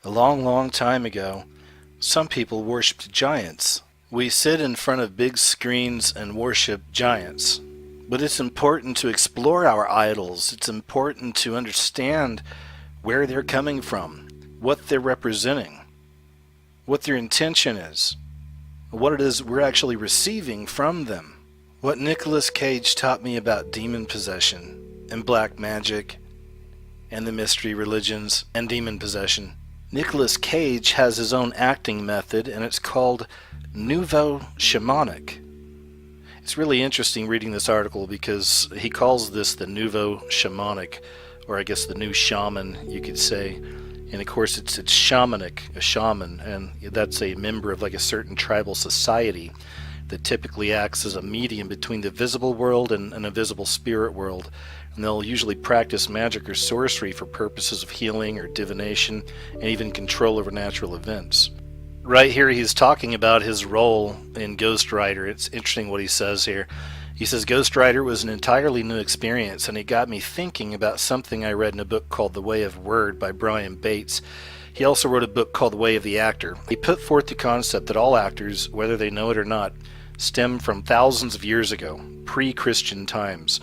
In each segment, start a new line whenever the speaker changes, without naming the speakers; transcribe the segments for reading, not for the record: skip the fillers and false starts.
A long, long time ago, some people worshipped giants. We sit in front of big screens and worship giants. But it's important to explore our idols. It's important to understand where they're coming from, what they're representing, what their intention is, what it is we're actually receiving from them. What Nicolas Cage taught me about demon possession and black magic and the mystery religions and demon possession. Nicolas Cage has his own acting method, and it's called Nouveau Shamanic. It's really interesting reading this article because he calls this the Nouveau Shamanic, or I guess the new shaman, you could say. And of course it's shamanic, a shaman, and that's a member of like a certain tribal society that typically acts as a medium between the visible world and an invisible spirit world. And they'll usually practice magic or sorcery for purposes of healing or divination and even control over natural events. Right here he's talking about his role in Ghost Rider. It's interesting what he says here. He says, Ghost Rider was an entirely new experience, and it got me thinking about something I read in a book called The Way of Word by Brian Bates. He also wrote a book called The Way of the Actor. He put forth the concept that all actors, whether they know it or not, stem from thousands of years ago, pre-Christian times,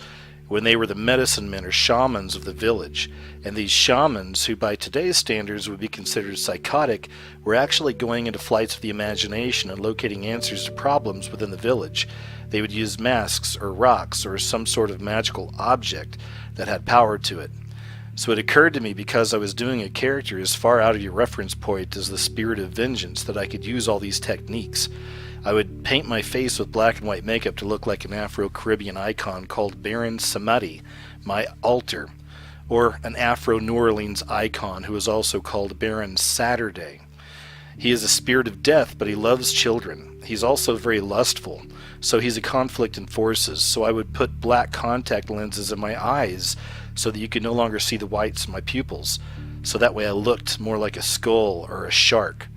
when they were the medicine men or shamans of the village. And these shamans, who by today's standards would be considered psychotic, were actually going into flights of the imagination and locating answers to problems within the village. They would use masks or rocks or some sort of magical object that had power to it. So it occurred to me, because I was doing a character as far out of your reference point as the spirit of vengeance, that I could use all these techniques. I would paint my face with black and white makeup to look like an Afro-Caribbean icon called Baron Samedi, my altar, or an Afro-New Orleans icon who is also called Baron Saturday. He is a spirit of death, but he loves children. He's also very lustful, so he's a conflict in forces. So I would put black contact lenses in my eyes so that you could no longer see the whites of my pupils, so that way I looked more like a skull or a shark.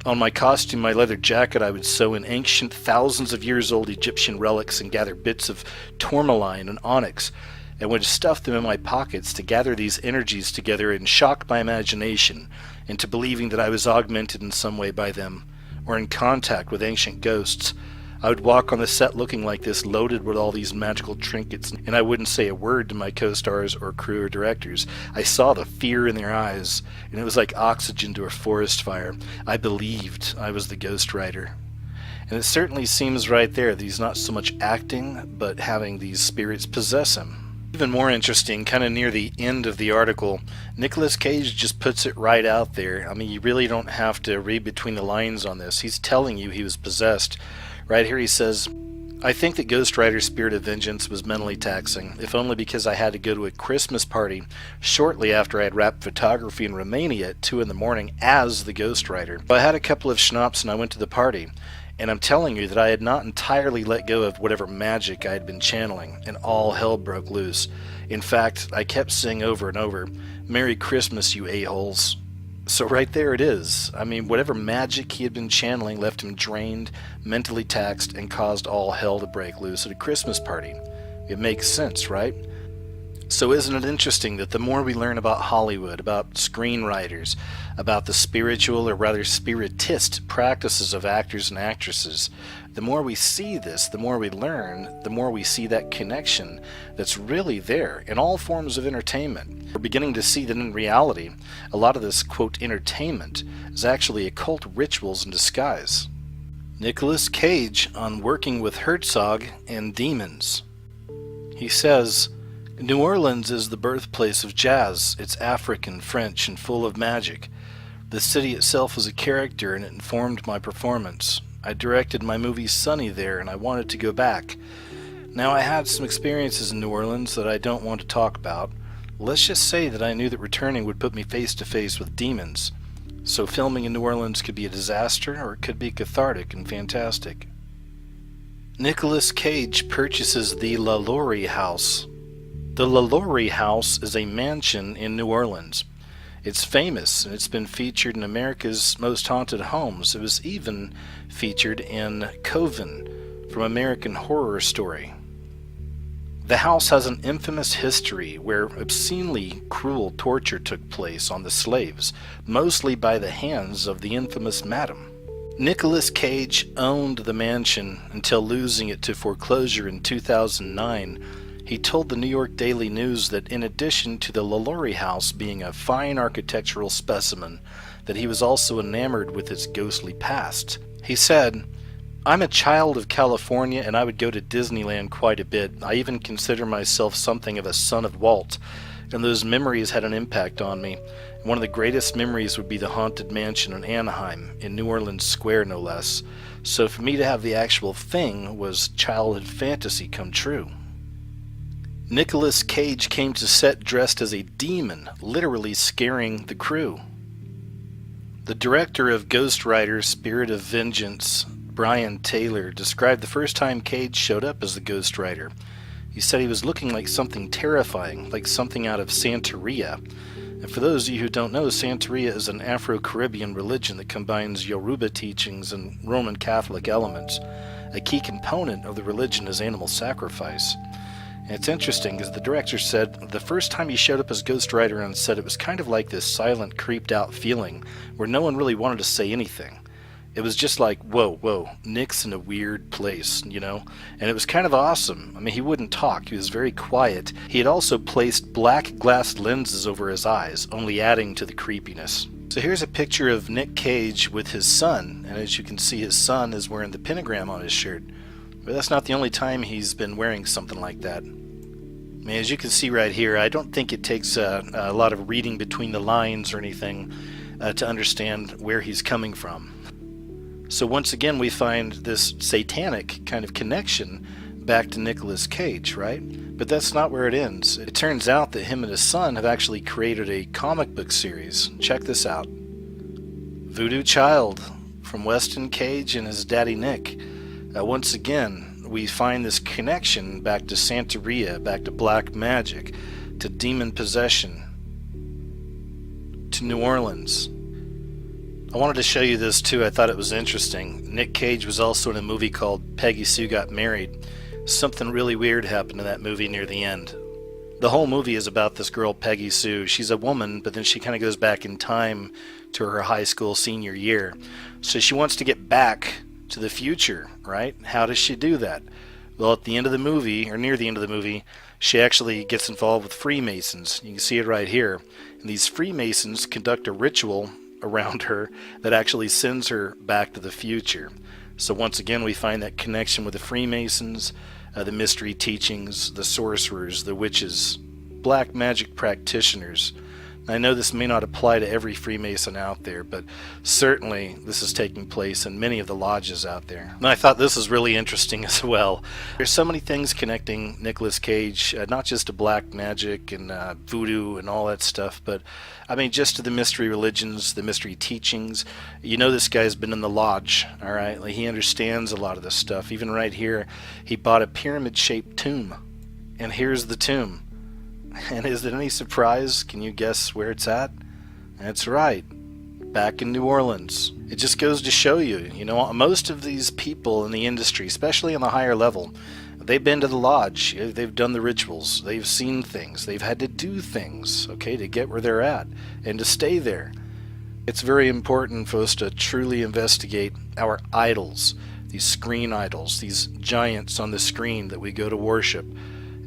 On my costume, my leather jacket, I would sew in ancient, thousands of years old Egyptian relics and gather bits of tourmaline and onyx, and would stuff them in my pockets to gather these energies together and shock my imagination into believing that I was augmented in some way by them, or in contact with ancient ghosts. I would walk on the set looking like this, loaded with all these magical trinkets, and I wouldn't say a word to my co-stars or crew or directors. I saw the fear in their eyes, and it was like oxygen to a forest fire. I believed I was the Ghost Rider. And it certainly seems right there that he's not so much acting, but having these spirits possess him. Even more interesting, kind of near the end of the article, Nicolas Cage just puts it right out there. I mean, you really don't have to read between the lines on this. He's telling you he was possessed. Right here he says, I think that Ghost Rider's Spirit of Vengeance was mentally taxing, if only because I had to go to a Christmas party shortly after I had wrapped photography in Romania at 2 in the morning as the Ghost Rider. I had a couple of schnapps and I went to the party, and I'm telling you that I had not entirely let go of whatever magic I had been channeling, and all hell broke loose. In fact, I kept saying over and over, Merry Christmas, you a-holes. So right there it is. I mean, whatever magic he had been channeling left him drained, mentally taxed, and caused all hell to break loose at a Christmas party. It makes sense, right? So isn't it interesting that the more we learn about Hollywood, about screenwriters, about the spiritual, or rather spiritist practices of actors and actresses, the more we see this, the more we learn, the more we see that connection that's really there in all forms of entertainment. We're beginning to see that in reality, a lot of this, quote, entertainment is actually occult rituals in disguise. Nicolas Cage on working with Herzog and demons. He says, New Orleans is the birthplace of jazz. It's African, French, and full of magic. The city itself is a character, and it informed my performance. I directed my movie Sunny there, and I wanted to go back. Now, I had some experiences in New Orleans that I don't want to talk about. Let's just say that I knew that returning would put me face to face with demons. So filming in New Orleans could be a disaster, or it could be cathartic and fantastic. Nicolas Cage purchases the LaLaurie House. The LaLaurie House is a mansion in New Orleans. It's famous, and it's been featured in America's Most Haunted Homes. It was even featured in Coven from American Horror Story. The house has an infamous history where obscenely cruel torture took place on the slaves, mostly by the hands of the infamous madam. Nicolas Cage owned the mansion until losing it to foreclosure in 2009. He told the New York Daily News that in addition to the LaLaurie house being a fine architectural specimen, that he was also enamored with its ghostly past. He said, "I'm a child of California and I would go to Disneyland quite a bit. I even consider myself something of a son of Walt, and those memories had an impact on me. One of the greatest memories would be the haunted mansion in Anaheim, in New Orleans Square no less. So for me to have the actual thing was childhood fantasy come true." Nicolas Cage came to set dressed as a demon, literally scaring the crew. The director of Ghost Rider Spirit of Vengeance, Brian Taylor, described the first time Cage showed up as the Ghost Rider. He said he was looking like something terrifying, like something out of Santeria. And for those of you who don't know, Santeria is an Afro-Caribbean religion that combines Yoruba teachings and Roman Catholic elements. A key component of the religion is animal sacrifice. And it's interesting because the director said the first time he showed up as Ghost Rider on set, it was kind of like this silent, creeped out feeling where no one really wanted to say anything. It was just like, whoa, Nick's in a weird place, you know? And it was kind of awesome. I mean, he wouldn't talk. He was very quiet. He had also placed black glass lenses over his eyes, only adding to the creepiness. So here's a picture of Nick Cage with his son. And as you can see, his son is wearing the pentagram on his shirt. But that's not the only time he's been wearing something like that. I mean, as you can see right here, I don't think it takes a lot of reading between the lines or anything to understand where he's coming from. So once again, we find this satanic kind of connection back to Nicolas Cage, right? But that's not where it ends. It turns out that him and his son have actually created a comic book series. Check this out. Voodoo Child, from Weston Cage and his daddy Nick. Once again, we find this connection back to Santeria, back to black magic, to demon possession, to New Orleans. I wanted to show you this too. I thought it was interesting. Nick Cage was also in a movie called Peggy Sue Got Married. Something really weird happened in that movie near the end. The whole movie is about this girl, Peggy Sue. She's a woman, but then she kind of goes back in time to her high school senior year. So she wants to get back to the future, right? How does she do that? Well, at the end of the movie, or near the end of the movie, she actually gets involved with Freemasons. You can see it right here. And these Freemasons conduct a ritual around her that actually sends her back to the future. So once again, we find that connection with the Freemasons, the mystery teachings, the sorcerers, the witches, black magic practitioners. I know this may not apply to every Freemason out there, but certainly this is taking place in many of the lodges out there. And I thought this was really interesting as well. There's so many things connecting Nicolas Cage, not just to black magic and voodoo and all that stuff, but I mean just to the mystery religions, the mystery teachings. You know this guy's been in the lodge, all right? Like, he understands a lot of this stuff. Even right here, he bought a pyramid-shaped tomb. And here's the tomb. And is it any surprise? Can you guess where it's at? That's right, back in New Orleans. It just goes to show you, you know, most of these people in the industry, especially on the higher level, they've been to the lodge, they've done the rituals, they've seen things, they've had to do things, okay, to get where they're at and to stay there. It's very important for us to truly investigate our idols, these screen idols, these giants on the screen that we go to worship.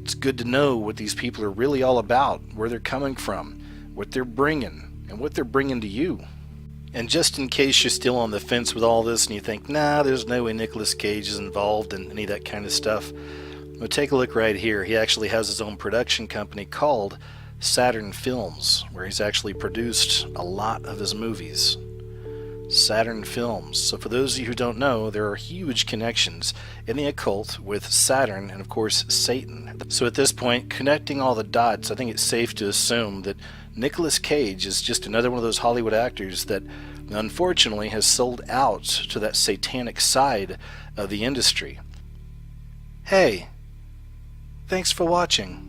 It's good to know what these people are really all about, where they're coming from, what they're bringing, and what they're bringing to you. And just in case you're still on the fence with all this and you think, nah, there's no way Nicolas Cage is involved in any of that kind of stuff, well, take a look right here. He actually has his own production company called Saturn Films, where he's actually produced a lot of his movies. Saturn Films. So for those of you who don't know, there are huge connections in the occult with Saturn and of course Satan. So at this point, connecting all the dots, I think it's safe to assume that Nicolas Cage is just another one of those Hollywood actors that unfortunately has sold out to that satanic side of the industry. Hey, thanks for watching.